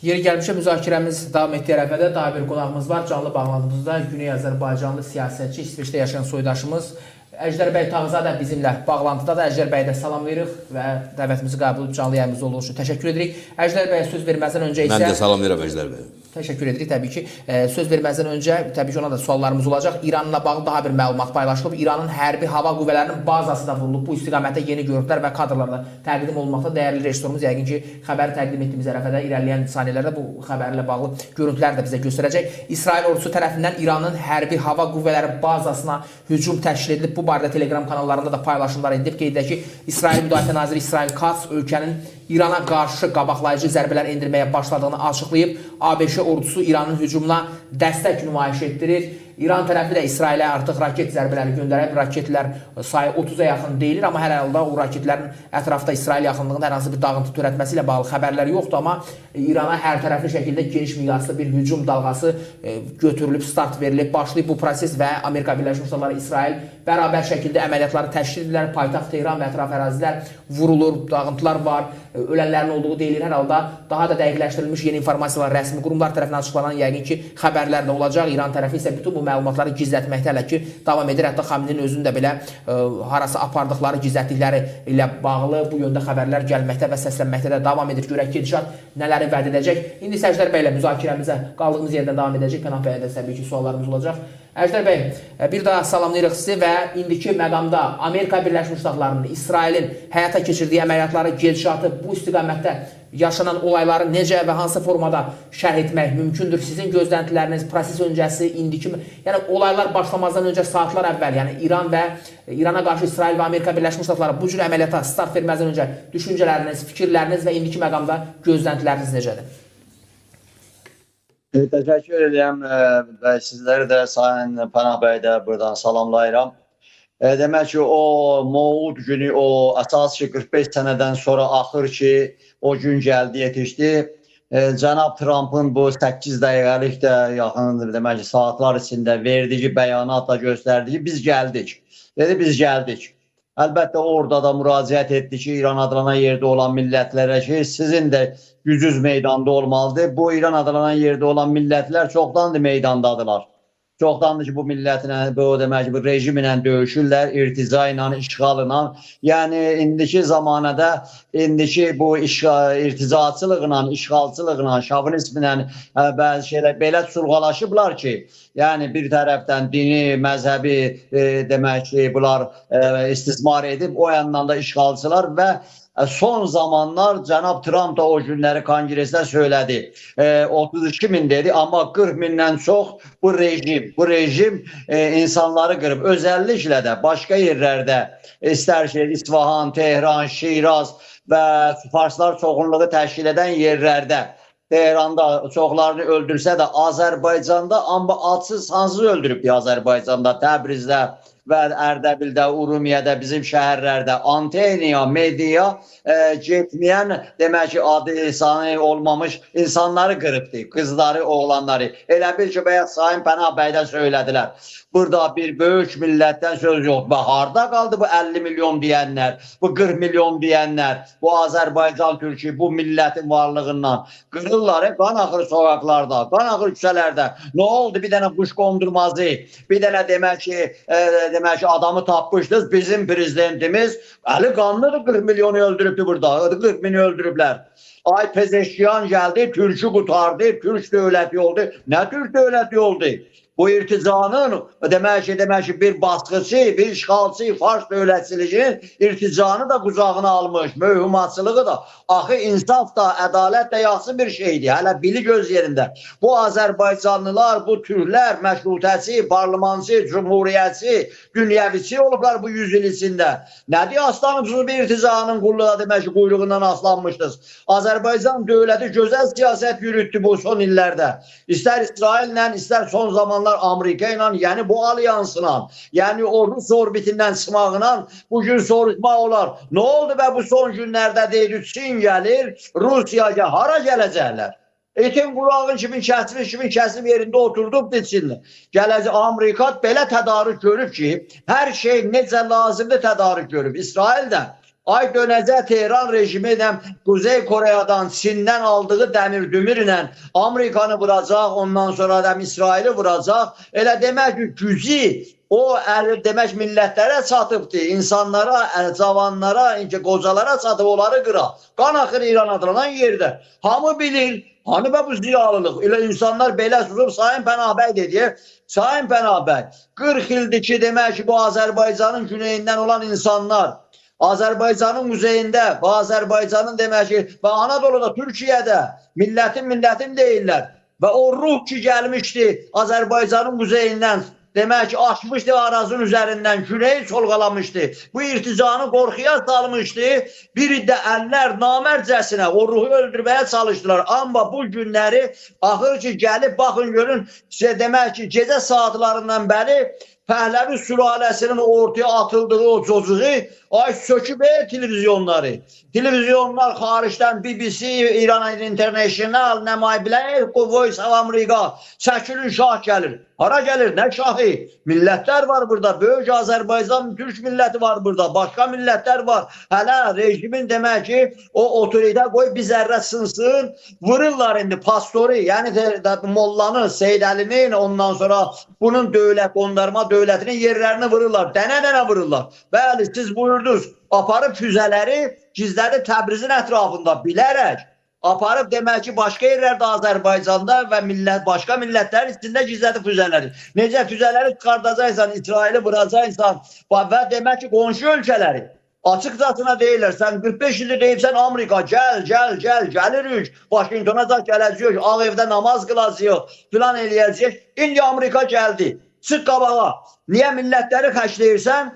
Yeri gəlmişə müzakirəmiz davam etdiyi ərəfədə daha bir qonağımız var. Canlı bağlantımızda Güney Azərbaycanlı siyasətçi, İsveçdə yaşayan soydaşımız Əjdər bəy Tağızadə bizimlə bağlantıdadır. Əjdər bəyə də salamlayırıq və dəvətimizi qəbul edib canlı yayımızda olduğu üçün təşəkkür edirik. Əjdər bəyə söz verməzdən öncə isə... Mən də salamlayıram Əjdər bəy. Təşəkkür edirik təbii ki. Söz verməzdən öncə təbii ki ona da suallarımız olacaq. İranla bağlı daha bir məlumat paylaşılıb. İranın hərbi hava qüvvələrinin bazası da vurulub. Bu istiqamətdə yeni görüntülər və kadrlar da təqdim olunmaqda. Dəyərli rejissorumuz yəqin ki xəbəri təqdim etdiyimiz ərəfədə irəliləyən saniyələrdə bu xəbərlə bağlı görüntülər də bizə göstərəcək. İsrail ordusu tərəfindən İranın hərbi hava qüvvələri bazasına hücum təşkil edilib. Bu barədə Telegram kanallarında da paylaşımlar edilib. Qeyd edək ki, İsrail Müdafiə naziri İsrail Katz ölkənin İrana qarşı qabaqlayıcı zərbələr endirməyə başladığını açıqlayıb. ABŞ ordusu İranın hücumuna dəstək nümayiş etdirir. İran tərəfi də İsrailə artıq raket zərbələri göndərib. Raketlər sayı 30-a yaxın deyilir, amma hər halda o raketlərin ətrafda İsrail yaxınlığında hər hansı bir dağıntı törətməsi ilə bağlı xəbərlər yoxdur, amma İrana hər tərəfli şəkildə geniş miqyaslı bir hücum dalğası götürülüb, start verilib, başlayıb bu proses və Amerika Birləşmiş Ştatları, İsrail bərabər şəkildə əməliyyatları təşkil edirlər. Paytaxt Tehran və ətraf ərazilər vurulur, dağıntılar var, ölənlərin olduğu deyilir. Hər halda daha da dəqiqləşdirilmiş yeni informasiyalar rəsmi qurumlar tərəfindən açıqlanan yəqin ki xəbərlər də olacaq. İran tərəfi isə bütün bu məlumatları gizlətməkdə hələ ki davam edir. Hətta Xameneinin özünün də belə harasa apardıqları, gizlətdikləri ilə bağlı bu yöndə xəbərlər gəlməkdə və səslənməkdə də davam edir. Görək ki, gedişat nələri vəd edəcək. İndi Əjdər bəylə müzakirəmizə qaldığımız yerdən davam edəcək. Pənah bəyə də təbii ki suallarımız olacaq. Əjdər bəy, bir daha salamlayırıq sizi və indiki məqamda Amerika Birləşmiş Ştatlarının, İsrailin həyata keçirdiyi əməliyyatları, gedişatı, bu istiqamətdə yaşanan olayları necə və hansı formada şərh etmək mümkündür? Sizin gözləntiləriniz, proses öncəsi, indiki, yəni olaylar başlamazdan öncə saatlar əvvəl, yəni İrana qarşı İsrail və Amerika Birləşmiş Ştatları bu cür əməliyyata start verməzdən öncə düşüncələriniz, fikirləriniz və indiki məqamda gözləntiləriniz necədir? Təşəkkür edirəm və sizləri də Sayın Pənah bəy də buradan salamlayıram. Demək ki, o Moğud günü, o əsas ki 45 sənədən sonra axır ki o gün gəldi, yetişdi. Cənab Trump'ın bu 8 dəqiqəlik də yaxın demək ki saatlar içində verdiyi bəyanatla göstərdiyi biz gəldik. Dedi biz gəldik. Əlbəttə orada da müraciət etdi ki, İran adlanan yerdə olan millətlərə ki, sizin də gücünüz meydanda olmalıdır. Bu İran adlanan yerdə olan millətlər çoxdandır meydandadılar. Çoxdandır ki, bu millətinə, bu demək ki, bu rejimlə döyüşürlər, irtica ilə, işğalına. Yəni, indiki zamanədə, indiki bu irticaçılıqla, işğalçılıqla, şovinizmlə bəzi şeylər belə sulğalaşıblar ki, yəni bir tərəfdən dini, məzhəbi demək ki, bunlar istismar edib, o yandan da işğalçılar və son zamanlar Cənab Trump da o günləri kongresdə söylədi. 32 min dedi, amma 40 mindən çox bu rejim insanları qırıb. Özəlliklə də başqa yerlərdə, istər ki, İsfahan, Tehran, Şiraz və farslar çoxunluğu təşkil edən yerlərdə, Tehranda çoxlarını öldürsə də Azərbaycanda, amma adsız sansız öldürübdü Azərbaycanda, Təbrizdə və Ərdəbildə, Urumiyədə, bizim şəhərlərdə anteniya, mediya getməyən, demək ki, adı sanı olmamış insanları qırıbdı, qızları, oğlanları. Elə bir ki, bəyək Sayın Pənah bəydə söylədilər. Burada bir böyük millətdən söz yox. Və harada qaldı bu 50 milyon deyənlər, bu 40 milyon deyənlər, bu Azərbaycan Türkü, bu millətin varlığından qırırlar, qan axır sokaklarda, qan axır küçələrdə. Nə oldu? Bir dənə quş qondurmazı, bir dənə demək ki, adamı tapmışdınız, bizim prezidentimiz əli qanlıdır, 40 milyonu öldürübdü burada, 40 mini öldürüblər. Ay Pezeşkiyan gəldi, Türkü qutardı, Türk dövləti oldu. Nə Türk dövləti oldu? Bu irticanın demək ki bir baskısı, bir işğalçı, Fars dövlətçiliğinin irticanı da qucağına almış, möhümatçılığı da. Axı insaf da, ədalət də yaxşı bir şeydir, hələ bili göz yerində. Bu Azərbaycanlılar, bu türklər məşrutəçi, parlamancı, cumhuriyyətçi, dünyəviçi olublar bu 100 il içində. Nədir aslanımsız bir irticanın demək ki, quyruğundan aslanmışdınız. Azərbaycan dövləti gözəl siyasət yürütdü bu son illərdə. İstər İsraillə, istər son zamanlar Amerika ilə, yəni bu alyansla, yəni o Rus orbitindən çıxmağına bugün soruşmaq olar. Nə oldu və bu son günlərdə deyir, Çin gəlir, Rusiya hara gələcəklər? Etin qulağın kimin kəsilib yerində oturdub deçinli. Gələcək Amerika belə tədarük görüb ki, hər şey necə lazımdır tədarük görüb. İsrail də ay dönəcək Tehran rejimi ilə Kuzey Koreyadan, Çindən aldığı dəmir dümürlə Amerikanı vuracaq, ondan sonra da İsraili vuracaq. Elə demək ki, gücü o demək millətlərə çatıbdır, insanlara, cavanlara, qocalara çatıb onları qıra. Qan axır İran adlanan yerdə. Hamı bilir, hani bu ziyalılıq. Elə insanlar belə susub Sayın Pənahbəy dedi. Sayın Pənahbəy, 40 ildir ki demək ki bu Azərbaycanın güneyindən olan insanlar Azərbaycanın muzeyində və Azərbaycanın demək ki və Anadolu'da, Türkiyədə millətim deyirlər. Və o ruh ki gəlmişdi Azərbaycanın muzeyindən demək ki açmışdı arazın üzərindən, küreyi solğalamışdı. Bu irticanı qorxuya salmışdı. Biri də əllər namərcəsinə o ruhu öldürməyə çalışdılar. Amma bu günləri axır ki gəlib baxın görün, demək ki gecə saatlarından bəri Pəhləvi sülaləsinin ortaya atıldığı o cocuğu ay söküb televizyonları. Televizyonlar xaricdən BBC, İran International, nəmay bilək, Voice of America, çəkilin şah gəlir. Hara gəlir? Nə şahı? Millətlər var burada. Böyük Azərbaycan, Türk milləti var burada. Başqa millətlər var. Hələ rejimin demək ki, o otorite qoy bir zərrə sınsın. Vururlar indi pastoru, yəni mollanı, Seyd Əlinin, ondan sonra bunun dövlət, qondarma dövlətinin yerlərini vururlar. Dənə-dənə vururlar. Bəli, siz buyurdunuz. Aparıb füzələri gizlədi Təbrizin ətrafında bilərək. Aparıb demək ki, başqa yerlərdə Azərbaycanda və başqa millətlərin içində gizlədi füzələri. Necə füzələri çıxardacaqsan, İsraili vuracaqsan və demək ki, qonşu ölkələri açıqcasına deyirlər, sən 45 ildir deyibsən Amerika, gəlirik, Washingtona da gələcəyik, Ağ evdə namaz qılacaq, filan eləyəcək. İndi Amerika gəldi, çıx qabağa. Niyə millətləri xəşləyirsən?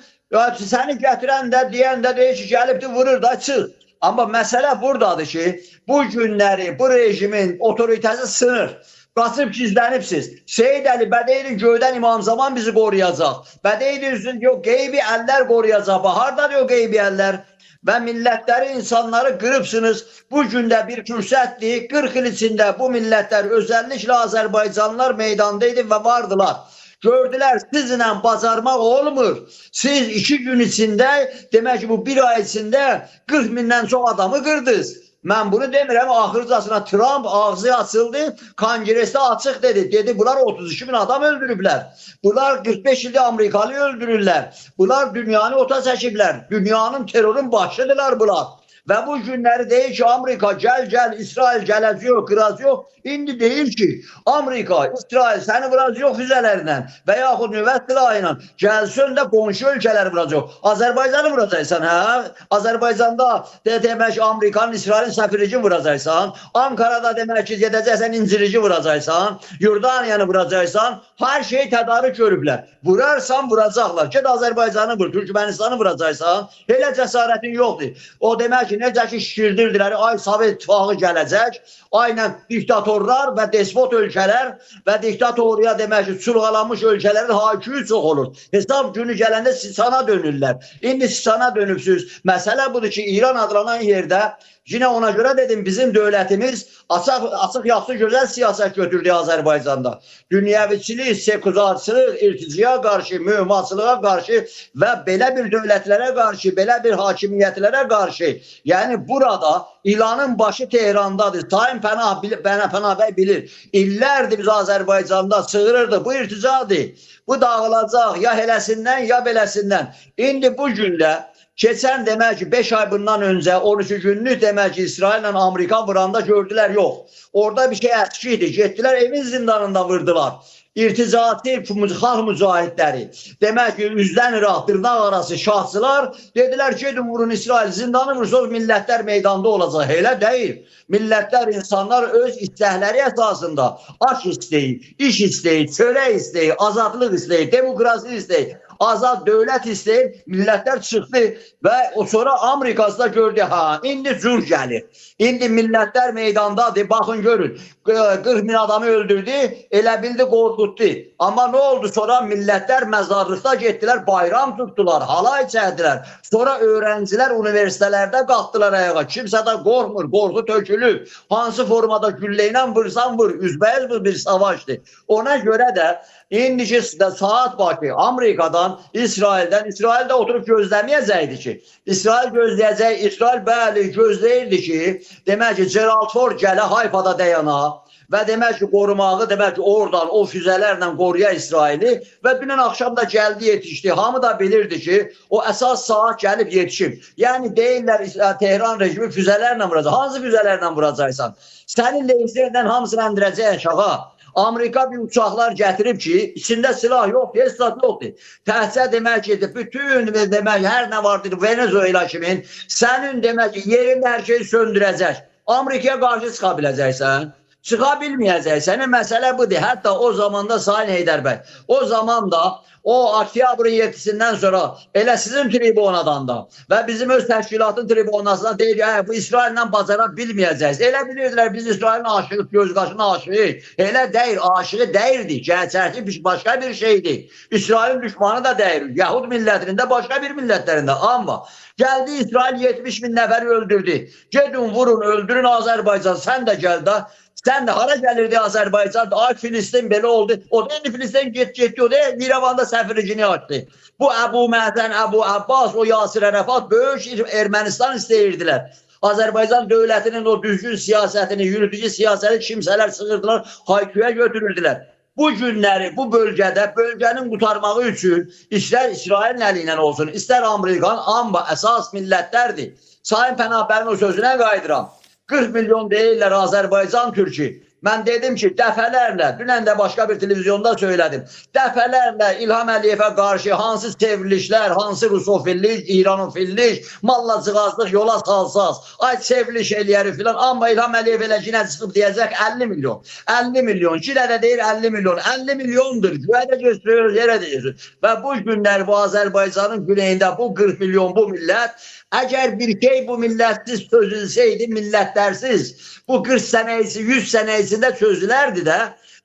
Səni gətirən də, deyən də deyir ki, gəlibdir, vurur da, çıx. Amma məsələ buradadır ki, bu günləri bu rejimin otoritəsi sınır. Qaçıb gizlənibsiz. Seyd Əli Bədeyli göydən İmam Zaman bizi qoruyacaq. Bədeyli üzün yox, qeybi əllər qoruyacaq. Hardadır o qeybi əllər? Və millətləri, insanları qırıbsınız. Bu gündə bir fürsətdir. 40 il içində bu millətlər, özəlliklə Azərbaycanlılar meydandaydı və vardılar. Gördülər, sizinlə bacarmaq olmur. Siz 2 gün içində, demək ki bu 1 ay içində 40 mindən çox adamı qırdınız. Mən bunu demirəm, axırcasına Trump ağzı açıldı, konqresdə açıq dedi. Dedi, bunlar 32 bin adam öldürüblər. Bunlar 45 ildə Amerikalı öldürürlər. Bunlar dünyanı ota çəkiblər. Dünyanın terörün başıdırlar bunlar. Və bu günləri deyir ki, Amerika gəl, İsrail gələcək, qıracaq. İndi deyir ki, Amerika, İsrail səni vuracaq füzələrlə və yaxud nüvə silahı ilə gəlsin də qonşu ölkələri vuracaq. Azərbaycanı vuracaqsan, hə? Azərbaycanda demək ki, Amerikanın, İsrailin səfirici vuracaqsan. Ankarada demək ki, gedəcəksən incirici vuracaqsan. Yordaniyanı vuracaqsan. Hər şeyi tədarük görüblər. Vurarsan, vuracaqlar. Ged Azərbaycanı vur, Türkmenistanı vuracaqsan. Elə cəsarətin yoxdur. O demək ki, necə ki şişirdirdilər, ay Sovet İttifaqı gələcək, aynen diktatorlar və despot ölkələr və diktatoriya demək ki, çulğalanmış ölkələrin hakimi çox olur. Hesab günü gələndə Sisana dönürlər. İndi Sisana dönübsünüz. Məsələ budur ki, İran adlanan yerdə yine ona göre dedim bizim dövlətimiz açıq yaxşı gözəl siyasət götürdü Azərbaycanda. Dünyəviçilik, sekularçılıq, irticiyə qarşı, mühümmaçılığa qarşı və belə bir dövlətlərə qarşı, belə bir hakimiyyətlərə qarşı. Yəni burada İlanın başı Tehrandadır. Sayın Pənahbəy bilir. İllərdir biz Azərbaycanda çığırırdı. Bu irticadır. Bu dağılacaq ya heləsindən ya beləsindən. İndi bu gündə keçən demək ki 5 ay bundan öncə 13 günlük demək ki İsrail ilə Amerika vuranda gördülər yox. Orada bir şey əski idi. Getdilər evin zindanında vurdular. İrticati xalq mücahidləri. Demək ki üzdən İraq, dırnaq arası şahçılar dedilər gedin vurun İsrail zindanı vursanız millətlər meydanda olacaq. Elə deyil. Millətlər, insanlar öz istəkləri əsasında aş istəyir, iş istəyir, çörək istəyir, azadlıq istəyir, demokrasi istəyir. Azad dövlət istəyir, millətlər çıxdı və sonra Amerikasında gördü, ha, indi cür gəlir. İndi millətlər meydandadır, baxın görün. 40 min adamı öldürdü, elə bildi, qorxutdu. Amma nə oldu sonra? Millətlər məzarlıqda getdilər, bayram tutdular, halay çəkdilər. Sonra öğrencilər universitetlərdə qalxdılar ayağa. Kimsə də qorxmur, qorxu tökülür. Hansı formada güllə ilə vursan vur, üzbəyiz bir savaşdır. Ona görə də indiki saat başı Amerikadan zaman İsrail'dən, İsrail də oturub gözləməyəcəkdi ki, İsrail gözləyəcək, İsrail bəli gözləyirdi ki, demək ki, Gerald Ford gələ Hayfada dayana və demək ki, qorumağı, demək ki, oradan o füzələrlə qoruya İsraili və dünən axşam da gəldi, yetişdi. Hamı da bilirdi ki, o əsas saat gəlib yetişib. Yəni, deyirlər, Tehran rejimi füzələrlə vuracaq. Hansı füzələrlə vuracaqsan? Sənin leyserlə hamısını endirəcək aşağı. Amerika bir uçaqlar gətirib ki, içində silah yoxdur, silah yoxdur. Təhsə demək ki, bütün demək, hər nə vardır, Venezuela kimin, sənin demək ki, yerində hər şeyi söndürəcək. Amerikaya qarşı çıxa biləcəksən. Çıxa bilməyəcəksən, məsələ budur. Hətta o zamanda Sayın Heydər bəy, o zaman da o oktyabrın 7-sindən sonra elə sizin tribunadan da və bizim öz təşkilatın tribunasından deyir ki, bu İsraillə bacara bilməyəcəyiz. Elə bilirdilər biz İsrailin aşığı, göz qaşına aşığı. Elə deyir, aşığı deyirdi. Gerçəkçi başqa bir şeydir. İsrailin düşmanı da deyir. Yahud millətinin də başqa bir millətlərində. Amma gəldi İsrail 70 bin nəfəri öldürdü. Gedin, vurun, öldürün Azərbaycan. Sən də gəl də. Sən də hara gəlirdi Azərbaycan? Ay Filistin belə oldu. O da indi Filistin getdi. O da İrəvanda səfirligini açdı. Bu Əbu Məzən, Əbu Abbas, o Yasir Ərəfat böyük Ermənistan istəyirdilər. Azərbaycan dövlətinin o düzgün siyasətini, yürütücü siyasəti kimsələr sığırdılar, hayküyə götürürdülər. Bu günləri, bu bölgədə, bölgənin qutarmağı üçün istər İsrailin əli ilə olsun, istər Amerikan, amma əsas millətlərdir. Sayın Pənahbərin o sözünə qayıdıram. 40 milyon deyirlər Azərbaycan Türkü. Mən dedim ki, dəfələrlə, dünən də başqa bir televizyonda söylədim, dəfələrlə İlham Əliyevə qarşı hansı sevrilişlər, hansı rusofillik, İranofillik, mallacığazlıq, yola salsaz, ay sevriliş eləyəri filan, amma İlham Əliyev elə yine çıxıb deyəcək 50 milyon. 50 milyon, Çilə də deyir 50 milyon. 50 milyondur, güyə də göstərir, yerə də göstərir. Və bu günlər bu Azərbaycanın güneyində bu 40 milyon bu millət, əgər bir şey bu millətsiz çözülsəydi, millətlərsiz, bu 40 sənəyisi, 100 sənəyisində çözülərdi də,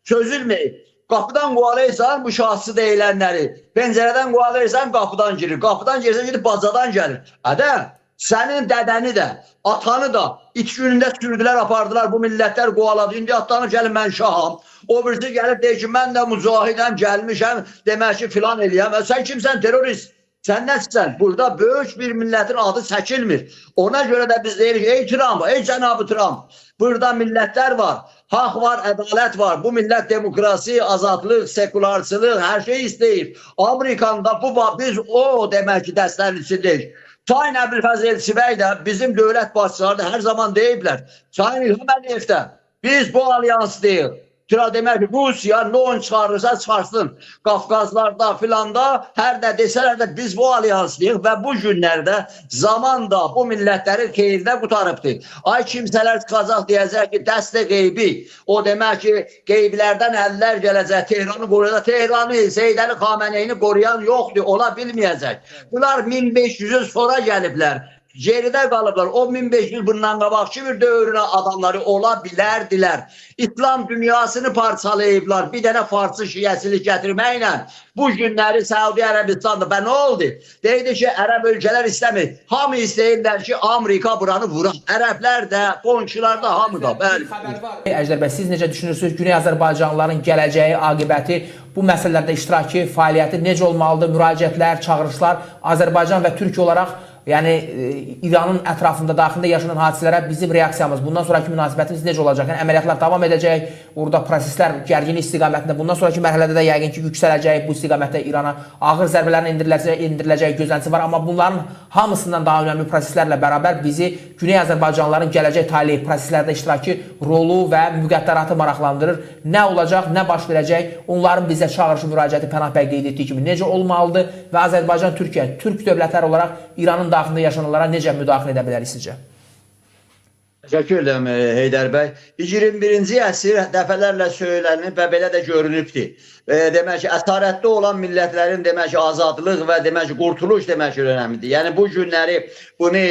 çözülməyib. Qapıdan qovalayırsan bu şahsı deyilənləri, pəncərədən qovalayırsan qapıdan girir, qapıdan girsən gidib bacadan gəlir. Ədə, sənin dədəni də, atanı da iç günündə sürdülər, apardılar, bu millətlər qovaladı. İndi atlanıb gəlin mən şaham. O birisi gəlib deyir ki, mən də mücahidəm, gəlmişəm, demək ki, filan eləyəm. Sən kimsən, terörist? Sən nəsən? Burada böyük bir millətin adı çəkilmir. Ona görə də biz deyirik, ey Trump, ey cənabı Trump, burada millətlər var, haqq var, ədalət var. Bu millət demokrasi, azadlıq, sekularçılıq, hər şey istəyir. Amerikanda biz o demək ki, dəstənin içindəyik. Sayın Əbülfəz Elçibəy də bizim dövlət başçıları da hər zaman deyiblər. Sayın İlham Əliyev də biz bu alyanslıyıq. Demək ki, Rusiya nə oyun çıxarırsa çıxarsın. Qafqazlarda filanda hər də desələr də biz bu alyanslıyıq və bu günlərdə zaman da bu millətlərin xeyrinə qutarıbdır. Ay kimsələr çıxacaq deyəcək ki, dəstə qeybi. O demək ki, qeybilərdən əllər gələcək, Tehranı qoruyacaq. Tehranı, Seyyid Əli Xameneyini qoruyan yoxdur, ola bilməyəcək. Bunlar 1500 il sonra gəliblər. Geridə qalıblar. O 1500 bundan qabaqçı bir dövrünə adamları ola bilərdilər. İslam dünyasını parçalayıblar. Bir dənə farsı şiəsilik gətirməklə bu günləri Səudi Ərəbistan'da. Və nə oldu? Deydi ki, Ərəb ölkələr istəmir. Hamı istəyirlər ki, Amerika buranı vurar. Ərəblər də, qonşular da, hamı da. Əjdər bəy, siz necə düşünürsünüz? Güney Azərbaycanlıların gələcəyi, aqibəti, bu məsələlərdə iştirakı, fəaliyyəti necə olmalıdır? Müraciətlər, çağırışlar Azərbaycan və Türkiyə olaraq yəni İranın ətrafında, daxilində yaşanan hadisələrə bizim reaksiyamız, bundan sonraki münasibətimiz necə olacaq? Yəni əməliyyatlar davam edəcək, orada proseslər gərginlik istiqamətində, bundan sonraki mərhələdə də yəqin ki, yüksələcək, bu istiqamətdə İrana ağır zərbələrin endiriləcək gözlənti var. Amma bunların hamısından daha önəmli proseslərlə bərabər bizi Güney Azərbaycanlıların gələcək taleyi proseslərdə iştirakı, rolu və müqəddəratı maraqlandırır. Nə olacaq, nə baş verəcək? Onların bizə çağırışı, müraciəti Pənah bəy qeyd etdiyi kimi necə olmalıdır və Azərbaycan, Türkiyə, Türk dövlətləri olaraq İranın daxilində yaşananlara necə müdaxilə edə bilərik sizcə? Təşəkkür edirəm Heydər bəy. 21-ci əsr dəfələrlə söylənib və belə də görünübdür. Demək ki, əsarətdə olan millətlərin demək ki, azadlıq və demək ki, qurtuluş demək ki, önəmlidir. Yəni bu günləri bunu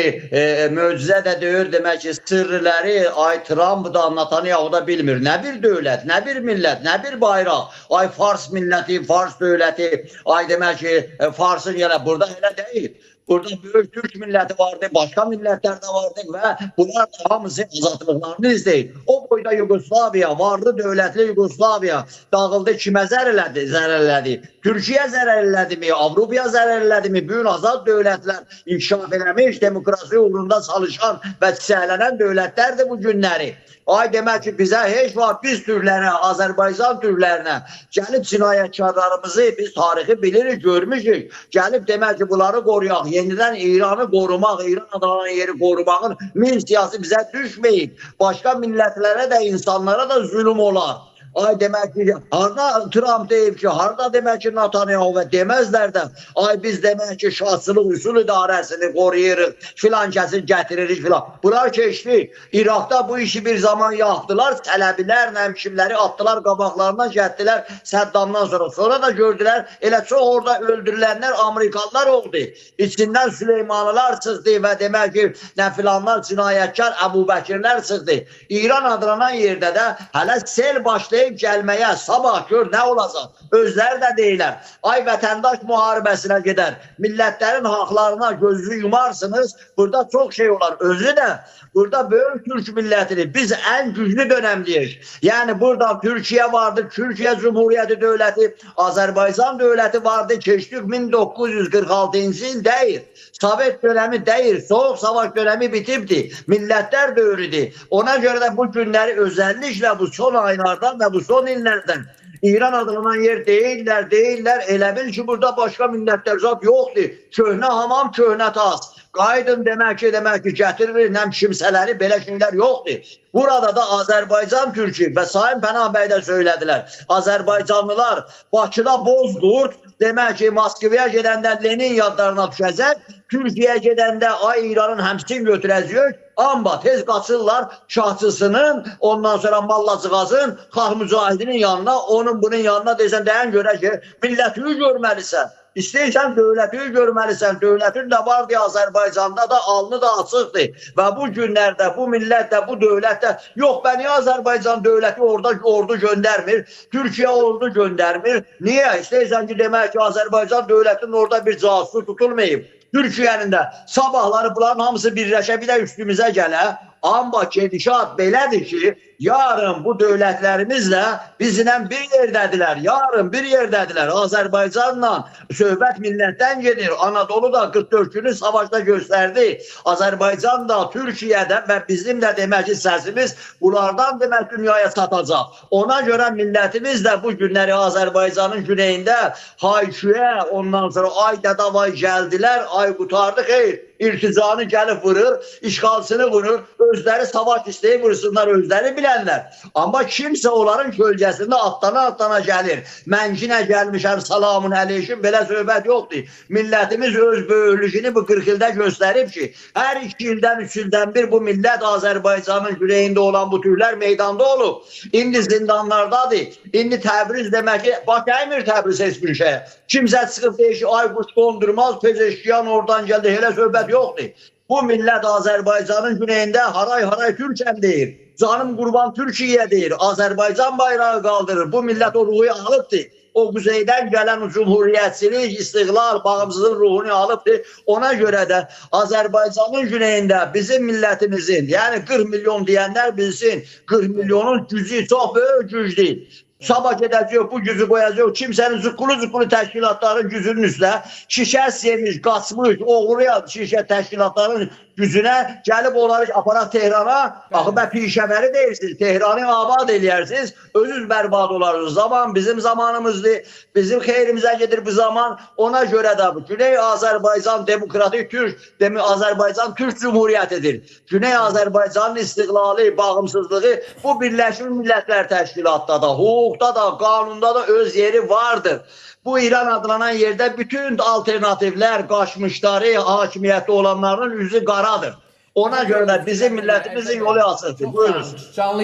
möcüzə də deyir, demək ki, sırrıları ay Trump da, Netanyahu da bilmir. Nə bir dövlət, nə bir millət, nə bir bayraq. Ay Fars milləti, Fars dövləti, ay demək ki, Farsın yenə burada elə deyil. Burada böyük Türk milləti vardı, başqa millətlər də vardı və bunlar da hamısı azadlıqlarını izləyir. O boyda Yugoslaviya, varlı dövlətli Yugoslaviya dağıldı, kimə zərər elədi? Türkiyə zərər elədimi, Avropaya zərər elədimi? Bu gün azad dövlətlər, inkişaf eləmiş, demokrasi uğrunda çalışan və çiçəklənən dövlətlərdir bu günləri. Ay demək ki, bizə heç vaxt biz türlərinə, Azərbaycan türlərinə gəlib cinayətkarlarımızı biz tarixi bilirik, görmüşük. Gəlib demək ki, bunları qoruyaq, yenidən İranı qorumaq, İran adlanan yeri qorumağın min siyasi bizə düşməyib. Başqa millətlərə də, insanlara da zulüm olar. Ay demək ki, harada Trump deyib ki, harada demək ki, Netanyahu və deməzlər də, ay biz demək ki, şahsılıq üsul idarəsini qoruyuruq, filan kəsin gətiririk filan. Bura keçdi. İraqda bu işi bir zaman yaptılar, Sələbilər, kimləri atdılar, qabaqlarına gətdilər Səddamdan sonra. Sonra da gördülər, elə çox orada öldürülənlər Amerikalılar oldu. İçindən Süleymanlılar çıxdı və demək ki, nə filanlar, cinayətkar Əbu Bəkirlər çıxdı. İran adlanan yerdə də hələ sel başlayıb gəlməyə, sabah gör nə olacaq. Özləri də deyirlər, ay vətəndaş müharibəsinə gedər, millətlərin haqlarına gözünü yumarsınız, burada çox şey olar. Özü də burada böyük Türk millətini biz ən güclü dönəmdəyik. Yəni burada Türkiyə vardı, Türkiyə Cumhuriyyəti dövləti, Azərbaycan dövləti vardı, keçdik 1946-cı il deyir. Sovet dönəmi deyir, soğuk savaş dönəmi bitibdi, millətlər dövrüdür. Ona görə də bu günləri özəlliklə bu son aylardan və bu son illərdən İran adlanan yer deyirlər, elə bil ki, burada başqa millətlər zat yoxdur. Köhnə hamam, köhnə tas. Qaydın demək ki, gətirir, nəm kimsələri, belə şeylər yoxdur. Burada da Azərbaycan Türkü və Sayın Pənah bəy də söylədilər. Azərbaycanlılar Bakıda Bozqurd, demək ki, Moskvaya gedəndə Lenin yadlarına düşəcək, Türkiyəyə gedəndə ay İranın həmsin götürəcək, amma tez qaçırlar şahçısının, ondan sonra Mallacıqazın, Xalq Mücahidinin yanına, onun bunun yanına deyəsən, deyən görə ki, millətini görməlisən. İstəyirsən dövləti görməlisən, dövlətin də vardı Azərbaycanda da, alnı da açıqdır. Və bu günlərdə, bu millət də, bu dövlət də, yox, bəni Azərbaycan dövləti orada ordu göndərmir, Türkiyə ordu göndərmir. Niyə? İstəyirsən ki, demək ki, Azərbaycan dövlətinin orada bir casus tutulmayıb. Türkiyənin də sabahları bunların hamısı birləşə, bir də üstümüzə gələ. Amma gedişat belədir ki, yarın bu dövlətlərimizlə bizlə bir yerdədirlər. Yarın bir yerdədirlər. Azərbaycanla söhbət millətdən gedir. Anadolu da 44 günü savaşda göstərdi. Azərbaycan da, Türkiyədə və bizim də demək ki, səsimiz bunlardan demək dünyaya satacaq. Ona görə millətimiz də bu günləri Azərbaycanın güneyində Hayküyə, ondan sonra ay dədavay gəldilər, ay qutardı xeyr. İrticanı gəlib vurur, işğalçını vurur, özləri savaş istəyib vursunlar, özləri bilənlər. Amma kimsə onların kölgəsində atlana gəlir. Mənkinə gəlmişəm, salamun əleykum, belə söhbət yoxdur. Millətimiz öz böyüklüyünü bu 40 ildə göstərib ki, hər 2 ildən, 3 ildən bir bu millət Azərbaycanın güneyində olan bu türlər meydanda olub. İndi zindanlardadır. İndi Təbriz demək ki, bax əymir Təbriz heç bir şeyə. Kimsə çıxıb deyir ki, ay quş dondurmaz, pezeşkiyan oradan gəldi, elə söhbət yoxdur. Bu millət Azərbaycanın güneyində haray Türkəm deyir. Canım qurban Türkiyə deyir. Azərbaycan bayrağı qaldırır. Bu millət o ruhu alıbdır. O quzeydən gələn o cumhuriyyətçilik, istiqlal, bağımsızlıq ruhunu alıbdır. Ona görə də Azərbaycanın güneyində bizim millətimizin, yəni 40 milyon deyənlər bilsin, 40 milyonun gücü çox böyük gücdür. Sabah gedəcək, bu gücü qoyacaq, kimsənin zıqqulu təşkilatların gücünün üstə şişə yemiş, qaçmış, oğruya şişə təşkilatların gücünə gəlib onları aparaq Tehrana, baxı bə pişəməri deyirsiniz, Tehranı abad eləyərsiniz, özünüz bərbad olarsınız. Zaman bizim zamanımızdır, bizim xeyrimizə gedir bu zaman. Ona görə də bu Güney Azərbaycan Demokratik Türk, Azərbaycan Türk Cumhuriyyətidir. Güney Azərbaycanın istiqlali, bağımsızlığı bu Birləşmiş Millətlər Təşkilatda da, hüquqda da, qanunda da öz yeri vardır. Bu İran adlanan yerdə bütün alternativlər, qaçmışları, hakimiyyətli olanların üzü qaradır. Ona görə də bizim millətimizin yolu açıqdır. Buyurun. Canlı